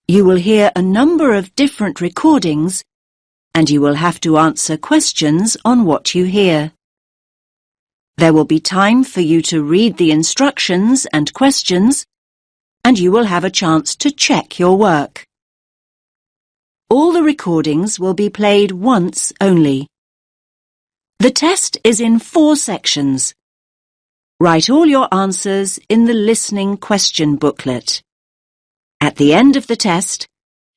You will hear a number of different recordings, and you will have to answer questions on what you hear. There will be time for you to read the instructions and questions, and you will have a chance to check your work. All the recordings will be played once only. The test is in 4 sections. Write all your answers in the listening question booklet. At the end of the test,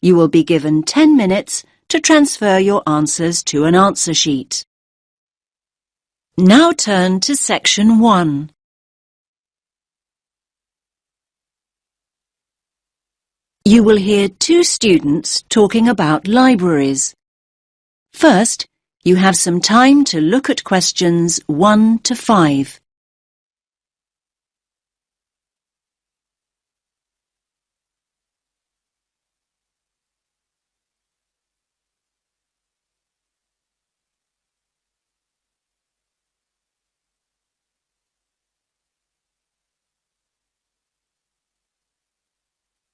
you will be given 10 minutes to transfer your answers to an answer sheet. Now turn to Section 1. You will hear 2 students talking about libraries. First, you have some time to look at questions 1 to 5.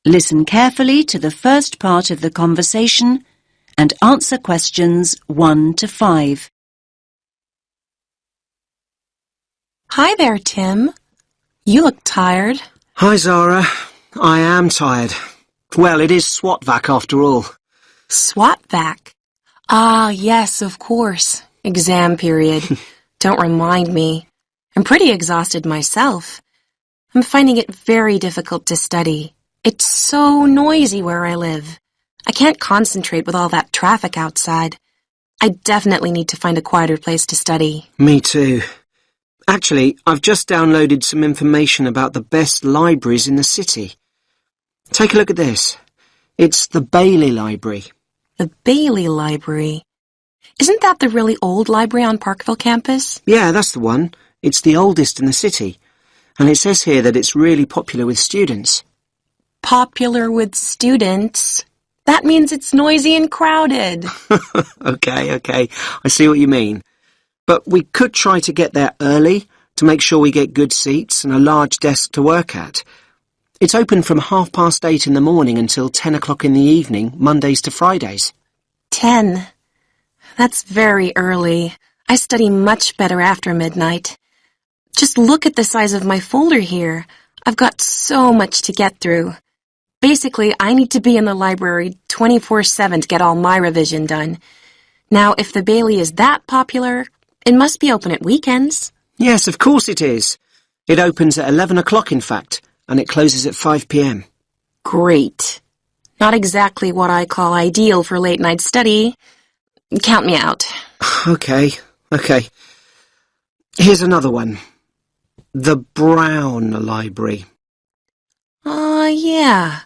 Listen carefully to the first part of the conversation and answer questions 1 to 5. Hi there, Tim. You look tired. Hi, Zara. I am tired. Well, it is SWAT-vac after all. SWAT-vac? Ah, yes, of course. Exam period. Don't remind me. I'm pretty exhausted myself. I'm finding it very difficult to study. It's so noisy where I live. I can't concentrate with all that traffic outside. I definitely need to find a quieter place to study. Me too. Actually, I've just downloaded some information about the best libraries in the city. Take a look at this. It's the Bailey Library. The Bailey Library? Isn't that the really old library on Parkville campus? Yeah, that's the one. It's the oldest in the city. And it says here that it's really popular with students. Popular with students? That means it's noisy and crowded. Okay. I see what you mean. But we could try to get there early to make sure we get good seats and a large desk to work at. It's open from 8:30 in the morning until 10 o'clock in the evening, Mondays to Fridays. 10. That's very early. I study much better after midnight. Just look at the size of my folder here. I've got so much to get through. Basically, I need to be in the library 24/7 to get all my revision done. Now, if the Bailey is that popular, it must be open at weekends. Yes, of course it is. It opens at 11 o'clock, in fact, and it closes at 5 p.m. Great. Not exactly what I call ideal for late-night study. Count me out. Okay. Here's another one. The Brown Library. Yeah.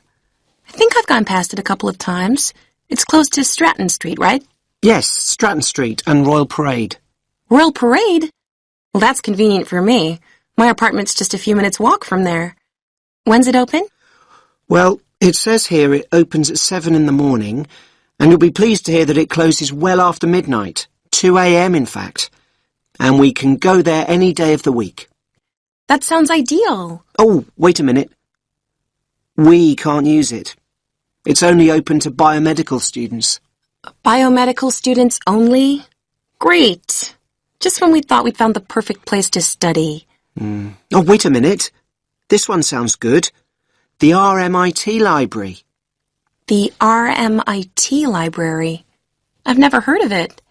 I think I've gone past it a couple of times. It's close to Stratton Street, right? Yes, Stratton Street and Royal Parade. Royal Parade? Well, that's convenient for me. My apartment's just a few minutes' walk from there. When's it open? Well, it says here it opens at 7 in the morning, and you'll be pleased to hear that it closes well after midnight, 2 a.m. in fact. And we can go there any day of the week. That sounds ideal. Oh, wait a minute. We can't use it. It's only open to biomedical students. Biomedical students only? Great. Just when we thought we'd found the perfect place to study. Oh, wait a minute. This one sounds good. The RMIT Library. The RMIT Library? I've never heard of it.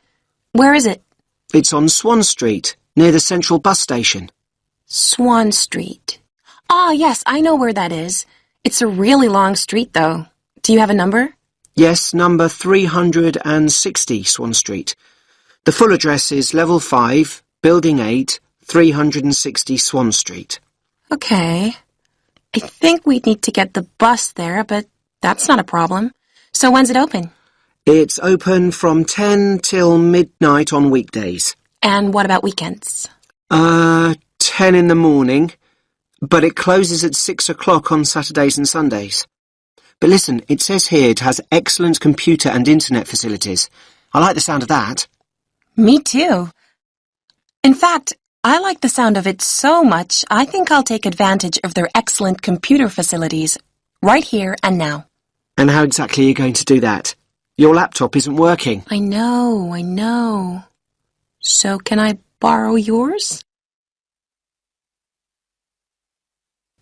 Where is it? It's on Swan Street, near the Central Bus Station. Swan Street. Ah, yes, I know where that is. It's a really long street, though. Do you have a number? Yes, number 360 Swan Street. The full address is Level 5, Building 8, 360 Swan Street. Okay. I think we'd need to get the bus there, but that's not a problem. So when's it open? It's open from 10 till midnight on weekdays. And what about weekends? 10 in the morning, but it closes at 6 o'clock on Saturdays and Sundays. But listen, it says here it has excellent computer and internet facilities. I like the sound of that. Me too. In fact, I like the sound of it so much, I think I'll take advantage of their excellent computer facilities right here and now. And how exactly are you going to do that? Your laptop isn't working. I know. So can I borrow yours?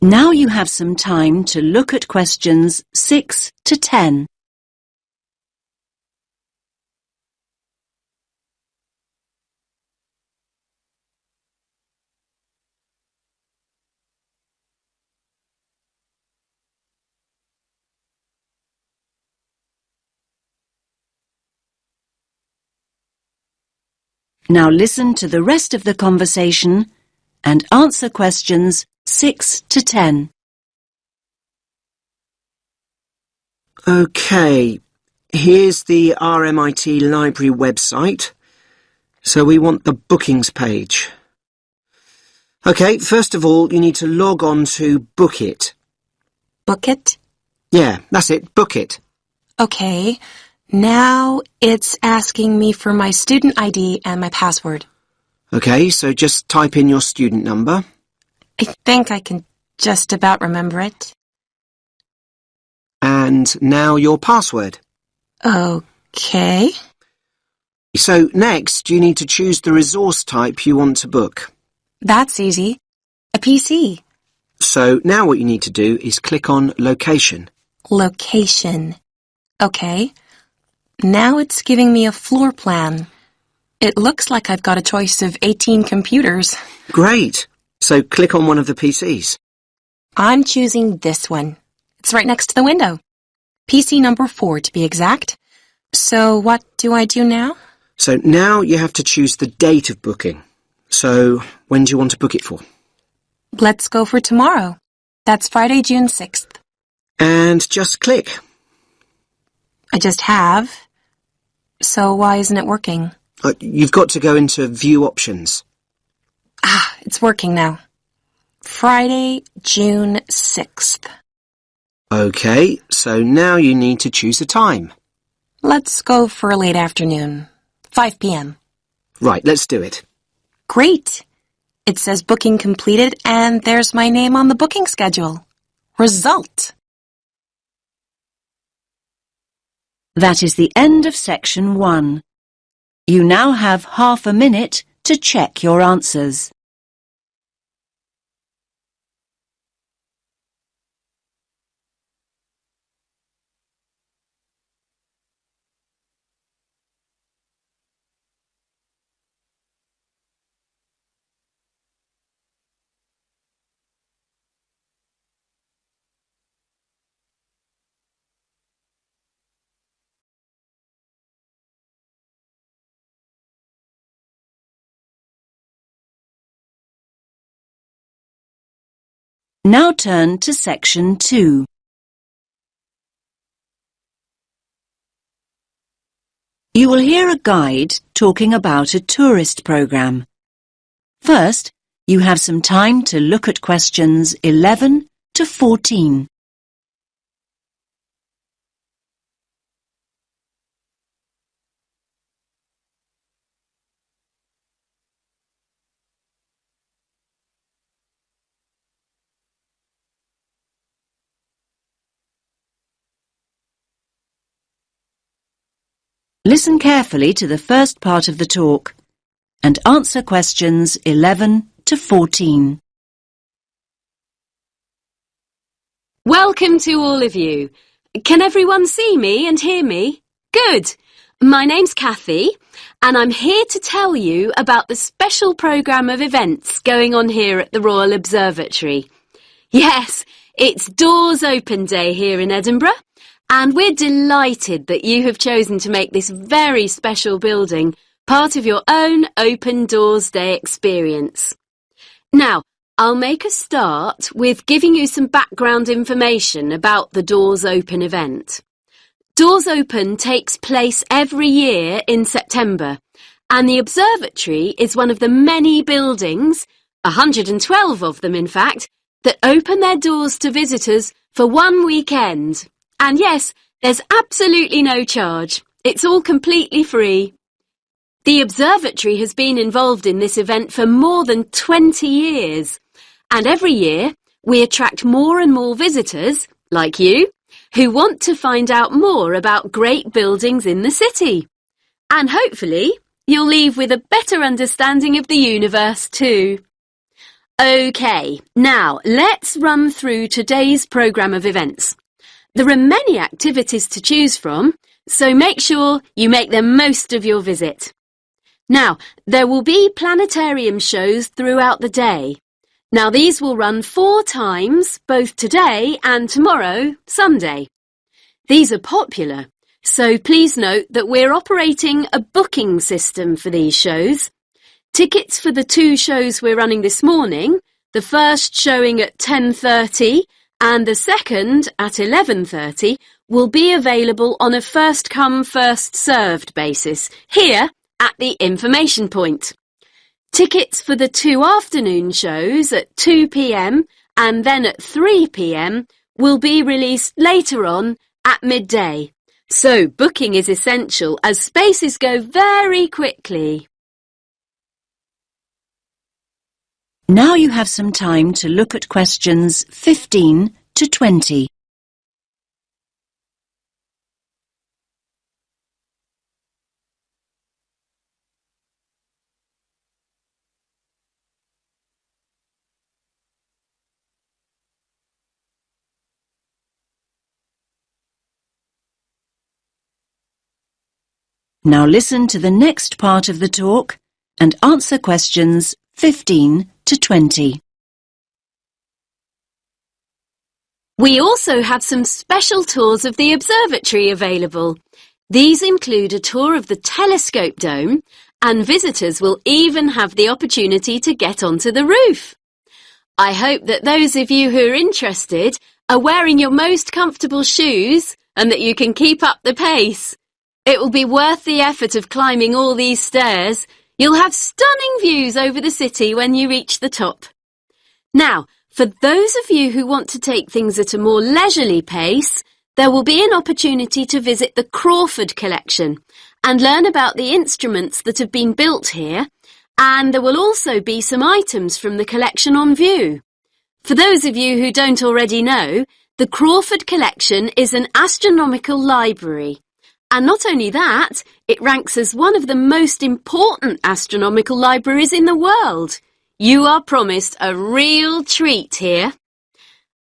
Now you have some time to look at questions 6 to 10. Now listen to the rest of the conversation and answer questions 6 to 10. OK, here's the RMIT Library website. So we want the bookings page. OK, first of all, you need to log on to Book It. Book it? Yeah, that's it, Book It. Okay. Now it's asking me for my student ID and my password. OK, so just type in your student number. I think I can just about remember it. And now your password. Okay. So next, you need to choose the resource type you want to book. That's easy. A PC. So now what you need to do is click on Location. Location. Okay. Now it's giving me a floor plan. It looks like I've got a choice of 18 computers. Great! So click on one of the PCs. I'm choosing this one. It's right next to the window. PC number 4 to be exact. So what do I do now? So now you have to choose the date of booking. So when do you want to book it for? Let's go for tomorrow. That's Friday, June 6th. And just click. I just have. So why isn't it working? You've got to go into View Options. Ah, it's working now. Friday, June 6th. OK, so now you need to choose a time. Let's go for a late afternoon. 5 p.m. Right, let's do it. Great! It says booking completed and there's my name on the booking schedule. Result! That is the end of section 1. You now have half a minute to check your answers. Now turn to section 2. You will hear a guide talking about a tourist program. First, you have some time to look at questions 11 to 14. Listen carefully to the first part of the talk and answer questions 11 to 14. Welcome to all of you. Can everyone see me and hear me? Good. My name's Kathy, and I'm here to tell you about the special programme of events going on here at the Royal Observatory. Yes, it's Doors Open Day here in Edinburgh, and we're delighted that you have chosen to make this very special building part of your own Open Doors Day experience. Now, I'll make a start with giving you some background information about the Doors Open event. Doors Open takes place every year in September, and the observatory is one of the many buildings, 112 of them in fact, that open their doors to visitors for one weekend. And yes, there's absolutely no charge. It's all completely free. The observatory has been involved in this event for more than 20 years. And every year, we attract more and more visitors, like you, who want to find out more about great buildings in the city. And hopefully, you'll leave with a better understanding of the universe too. OK, now let's run through today's programme of events. There are many activities to choose from, so make sure you make the most of your visit. Now, there will be planetarium shows throughout the day. Now, these will run 4 times, both today and tomorrow, Sunday. These are popular, so please note that we're operating a booking system for these shows. Tickets for the 2 shows we're running this morning, the first showing at 10:30 and the second at 11:30, will be available on a first-come, first-served basis here at the information point. Tickets for the 2 afternoon shows at 2 p.m. and then at 3 p.m. will be released later on at midday. So booking is essential as spaces go very quickly. Now you have some time to look at questions 15 to 20. Now listen to the next part of the talk and answer questions 15 to 20. We also have some special tours of the observatory available. These include a tour of the telescope dome, and visitors will even have the opportunity to get onto the roof. I hope that those of you who are interested are wearing your most comfortable shoes and that you can keep up the pace. It will be worth the effort of climbing all these stairs. You'll have stunning views over the city when you reach the top. Now, for those of you who want to take things at a more leisurely pace, there will be an opportunity to visit the Crawford collection and learn about the instruments that have been built here, and there will also be some items from the collection on view. For those of you who don't already know, the Crawford collection is an astronomical library. And not only that, it ranks as one of the most important astronomical libraries in the world. You are promised a real treat here.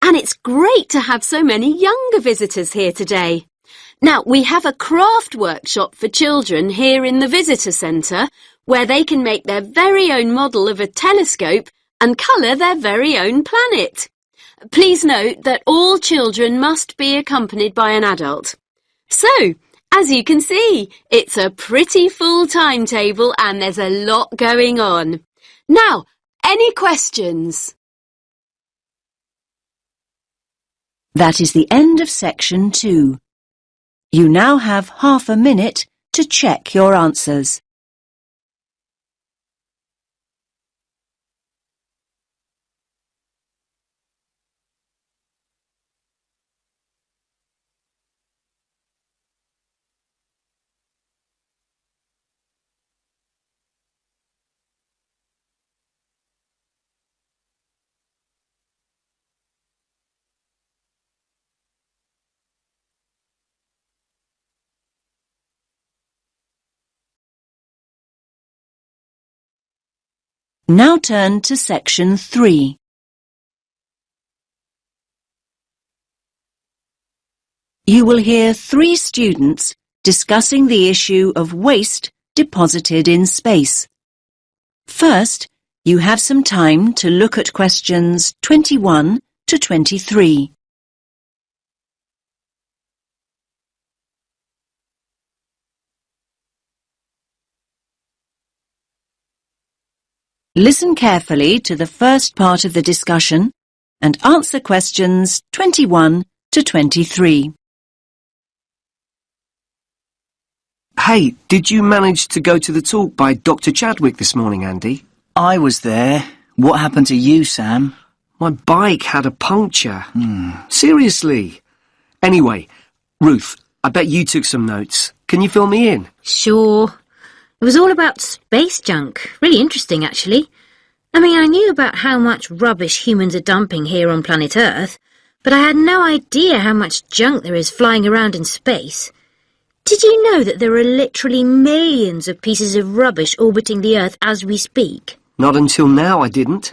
And it's great to have so many younger visitors here today. Now, we have a craft workshop for children here in the visitor centre where they can make their very own model of a telescope and colour their very own planet. Please note that all children must be accompanied by an adult. So, as you can see, it's a pretty full timetable and there's a lot going on. Now, any questions? That is the end of section 2. You now have half a minute to check your answers. Now turn to section 3. You will hear 3 students discussing the issue of waste deposited in space. First, you have some time to look at questions 21 to 23. Listen carefully to the first part of the discussion and answer questions 21 to 23. Hey, did you manage to go to the talk by Dr. Chadwick this morning, Andy? I was there. What happened to you, Sam? My bike had a puncture. Seriously. Anyway, Ruth, I bet you took some notes. Can you fill me in? Sure. It was all about space junk. Really interesting, actually. I mean, I knew about how much rubbish humans are dumping here on planet Earth, but I had no idea how much junk there is flying around in space. Did you know that there are literally millions of pieces of rubbish orbiting the Earth as we speak? Not until now, I didn't.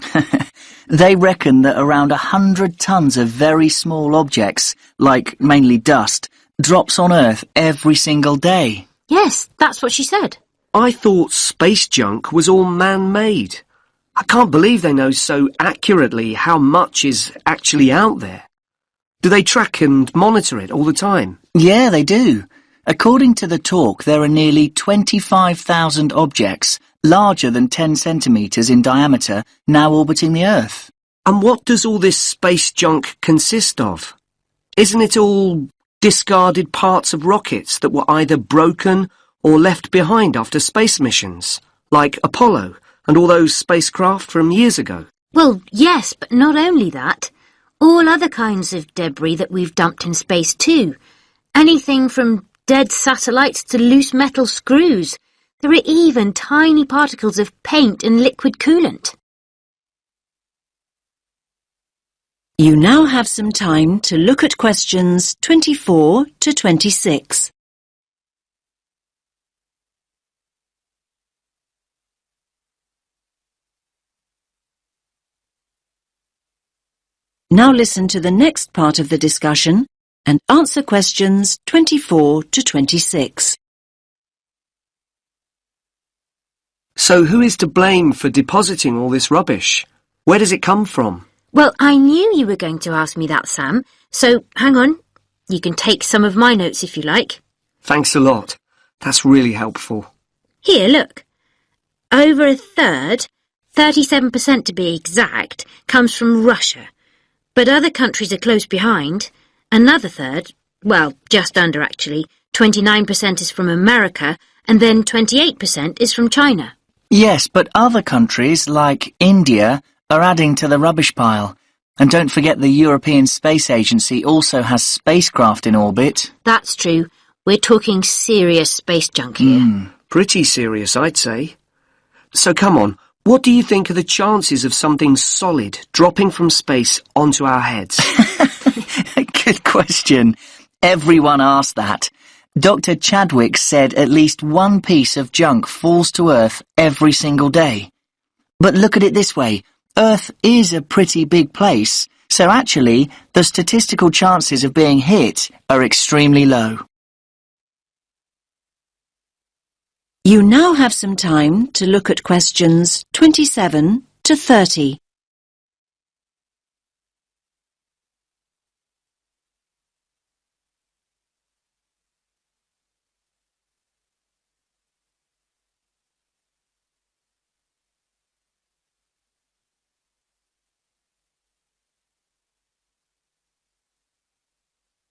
They reckon that around 100 tons of very small objects, like mainly dust, drops on Earth every single day. Yes, that's what she said. I thought space junk was all man-made. I can't believe they know so accurately how much is actually out there. Do they track and monitor it all the time? Yeah, they do. According to the talk, there are nearly 25,000 objects larger than 10 centimetres in diameter now orbiting the Earth. And what does all this space junk consist of? Isn't it all discarded parts of rockets that were either broken or left behind after space missions, like Apollo and all those spacecraft from years ago? Well, yes, but not only that. All other kinds of debris that we've dumped in space too. Anything from dead satellites to loose metal screws. There are even tiny particles of paint and liquid coolant. You now have some time to look at questions 24 to 26. Now listen to the next part of the discussion and answer questions 24 to 26. So who is to blame for depositing all this rubbish? Where does it come from? Well, I knew you were going to ask me that, Sam, so hang on. You can take some of my notes if you like. Thanks a lot. That's really helpful. Here, look. Over a third, 37% to be exact, comes from Russia. But other countries are close behind. Another third, well, just under actually, 29% is from America, and then 28% is from China. Yes, but other countries, like India, are adding to the rubbish pile. And don't forget the European Space Agency also has spacecraft in orbit. That's true. We're talking serious space junk here. Pretty serious, I'd say. So come on, what do you think are the chances of something solid dropping from space onto our heads? Good question. Everyone asked that. Dr. Chadwick said at least one piece of junk falls to Earth every single day. But look at it this way. Earth is a pretty big place, so actually the statistical chances of being hit are extremely low. You now have some time to look at questions 27 to 30.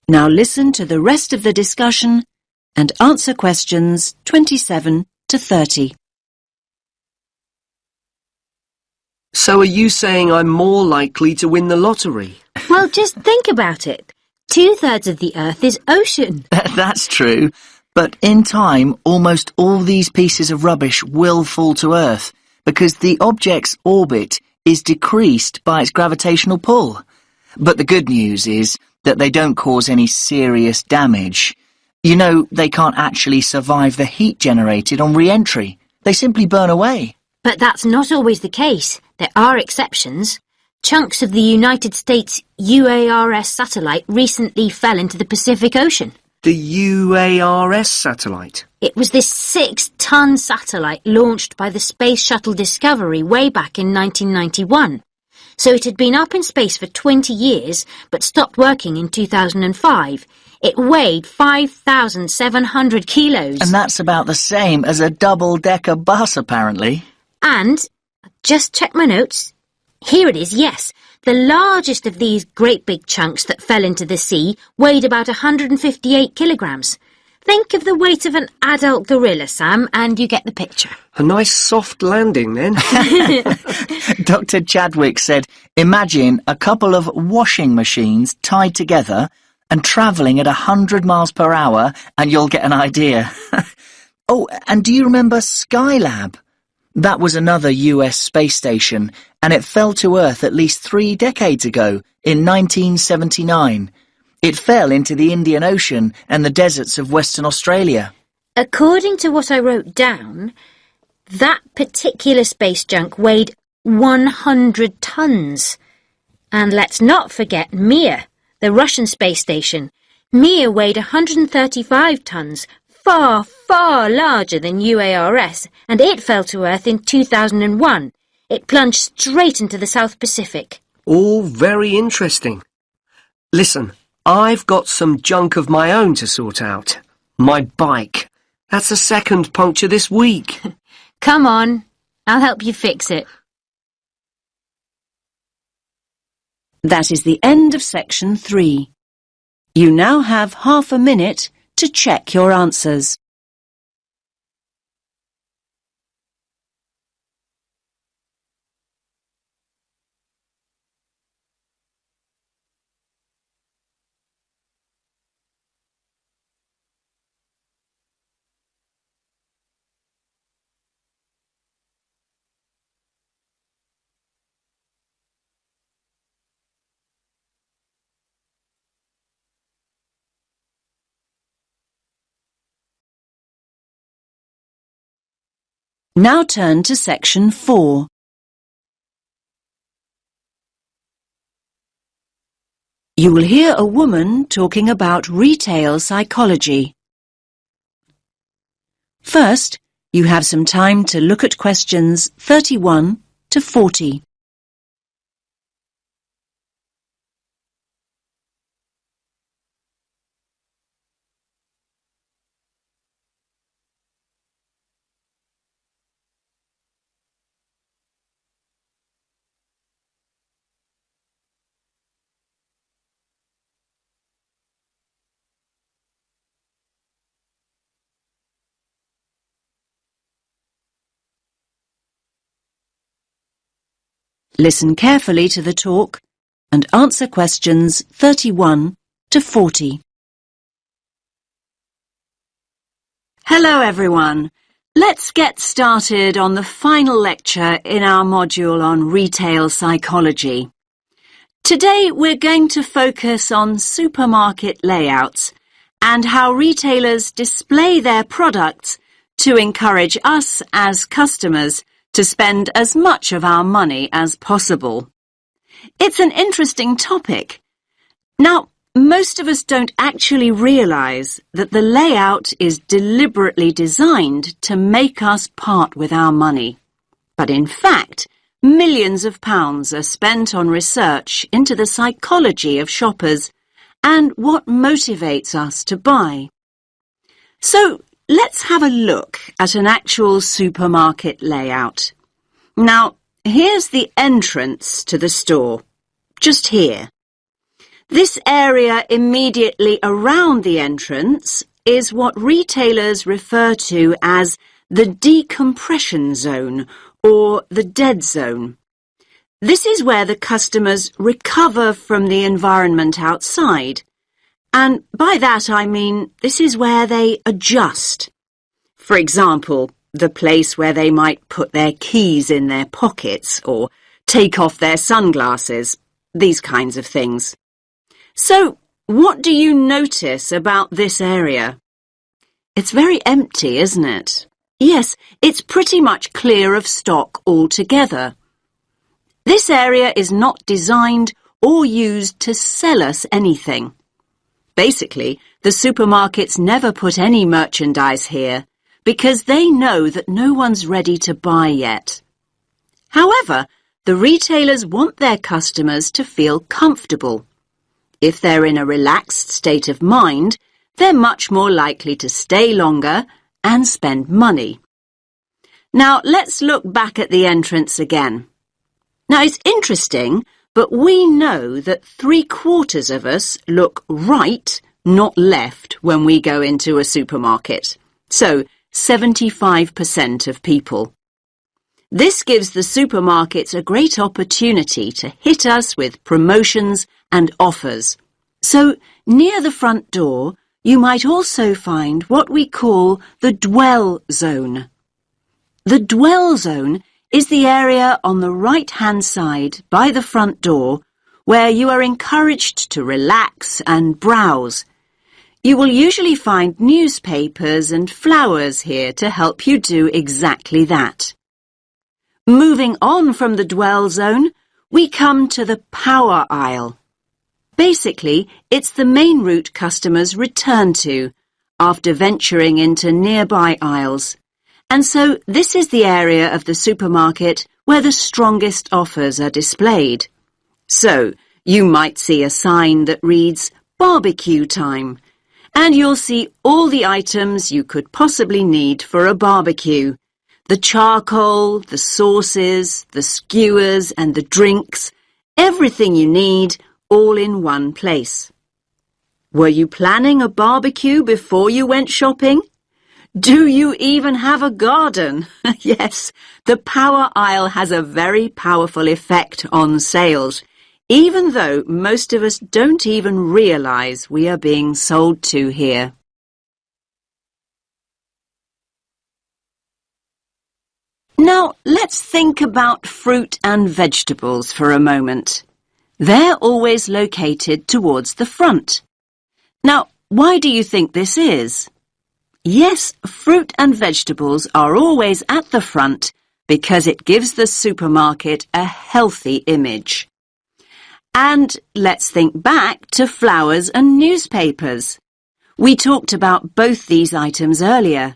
Now listen to the rest of the discussion and answer questions 27 to 30. So are you saying I'm more likely to win the lottery? Well, just think about it. 2/3 of the Earth is ocean. That's true. But in time, almost all these pieces of rubbish will fall to Earth because the object's orbit is decreased by its gravitational pull. But the good news is that they don't cause any serious damage. You know, they can't actually survive the heat generated on re-entry. They simply burn away. But that's not always the case. There are exceptions. Chunks of the United States UARS satellite recently fell into the Pacific Ocean. The UARS satellite? It was this 6-ton satellite launched by the Space Shuttle Discovery way back in 1991. So it had been up in space for 20 years, but stopped working in 2005. It weighed 5,700 kilos. And that's about the same as a double-decker bus, apparently. And, just check my notes. Here it is, yes. The largest of these great big chunks that fell into the sea weighed about 158 kilograms. Think of the weight of an adult gorilla, Sam, and you get the picture. A nice soft landing, then. Dr. Chadwick said, imagine a couple of washing machines tied together and travelling at 100 miles per hour, and you'll get an idea. Oh, and do you remember Skylab? That was another US space station, and it fell to Earth at least 3 decades ago, in 1979. It fell into the Indian Ocean and the deserts of Western Australia. According to what I wrote down, that particular space junk weighed 100 tons. And let's not forget Mir, the Russian space station. Mir weighed 135 tons, far, far larger than UARS, and it fell to Earth in 2001. It plunged straight into the South Pacific. All very interesting. Listen, I've got some junk of my own to sort out. My bike. That's the second puncture this week. Come on, I'll help you fix it. That is the end of section 3. You now have half a minute to check your answers. Now turn to section 4. You will hear a woman talking about retail psychology. First, you have some time to look at questions 31 to 40. Listen carefully to the talk and answer questions 31 to 40. Hello everyone. Let's get started on the final lecture in our module on retail psychology. Today we're going to focus on supermarket layouts and how retailers display their products to encourage us as customers to spend as much of our money as possible. It's an interesting topic. Now, most of us don't actually realize that the layout is deliberately designed to make us part with our money. But in fact, millions of pounds are spent on research into the psychology of shoppers and what motivates us to buy. So, let's have a look at an actual supermarket layout. Now, here's the entrance to the store, just here. This area immediately around the entrance is what retailers refer to as the decompression zone or the dead zone. This is where the customers recover from the environment outside. And by that I mean this is where they adjust. For example, the place where they might put their keys in their pockets or take off their sunglasses, these kinds of things. So, what do you notice about this area? It's very empty, isn't it? Yes, it's pretty much clear of stock altogether. This area is not designed or used to sell us anything. Basically, the supermarkets never put any merchandise here because they know that no one's ready to buy yet. However, the retailers want their customers to feel comfortable. If they're in a relaxed state of mind, they're much more likely to stay longer and spend money. Now, let's look back at the entrance again. Now, it's interesting, but we know that 3/4 of us look right, not left, when we go into a supermarket. So, 75% of people. This gives the supermarkets a great opportunity to hit us with promotions and offers. So, near the front door, you might also find what we call the dwell zone. The dwell zone is the area on the right-hand side by the front door where you are encouraged to relax and browse. You will usually find newspapers and flowers here to help you do exactly that. Moving on from the dwell zone, we come to the power aisle. Basically, it's the main route customers return to after venturing into nearby aisles. And so this is the area of the supermarket where the strongest offers are displayed. So, you might see a sign that reads barbecue time, and you'll see all the items you could possibly need for a barbecue. The charcoal, the sauces, the skewers and the drinks, everything you need, all in one place. Were you planning a barbecue before you went shopping? Do you even have a garden? Yes, the power aisle has a very powerful effect on sales, even though most of us don't even realize we are being sold to here. Now, let's think about fruit and vegetables for a moment. They're always located towards the front. Now, why do you think this is? Yes, fruit and vegetables are always at the front because it gives the supermarket a healthy image. And let's think back to flowers and newspapers. We talked about both these items earlier.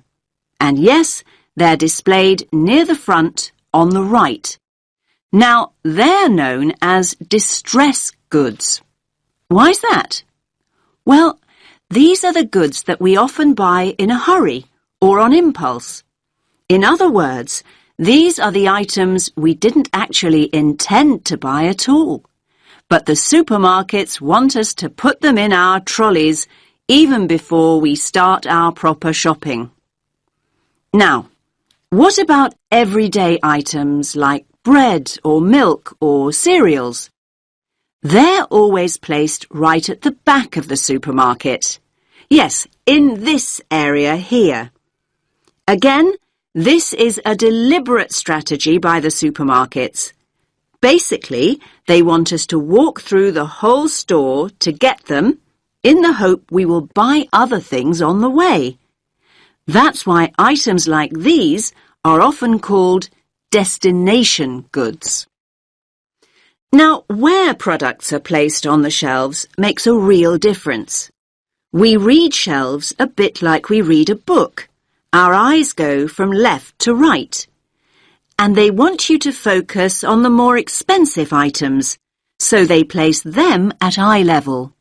And yes, they're displayed near the front on the right. Now, they're known as distress goods. Why's that? Well, these are the goods that we often buy in a hurry or on impulse. In other words, these are the items we didn't actually intend to buy at all. But the supermarkets want us to put them in our trolleys even before we start our proper shopping. Now, what about everyday items like bread or milk or cereals? They're always placed right at the back of the supermarket. Yes, in this area here. Again, this is a deliberate strategy by the supermarkets. Basically, they want us to walk through the whole store to get them in the hope we will buy other things on the way. That's why items like these are often called destination goods. Now, where products are placed on the shelves makes a real difference. We read shelves a bit like we read a book. Our eyes go from left to right. And they want you to focus on the more expensive items, so they place them at eye level.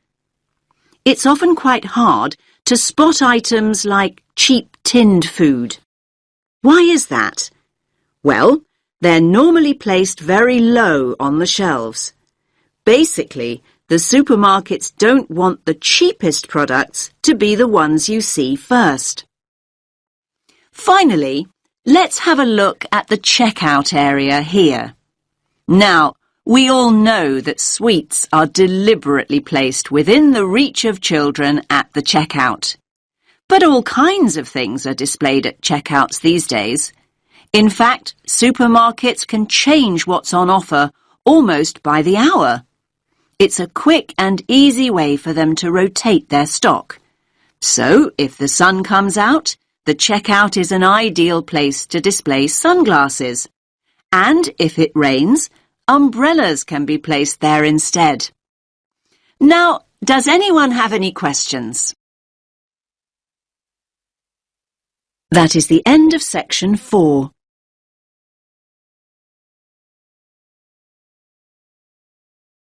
It's often quite hard to spot items like cheap tinned food. Why is that? Well, they're normally placed very low on the shelves. Basically, the supermarkets don't want the cheapest products to be the ones you see first. Finally, let's have a look at the checkout area here. Now, we all know that sweets are deliberately placed within the reach of children at the checkout. But all kinds of things are displayed at checkouts these days. In fact, supermarkets can change what's on offer almost by the hour. It's a quick and easy way for them to rotate their stock. So, if the sun comes out, the checkout is an ideal place to display sunglasses. And if it rains, umbrellas can be placed there instead. Now, does anyone have any questions? That is the end of section 4.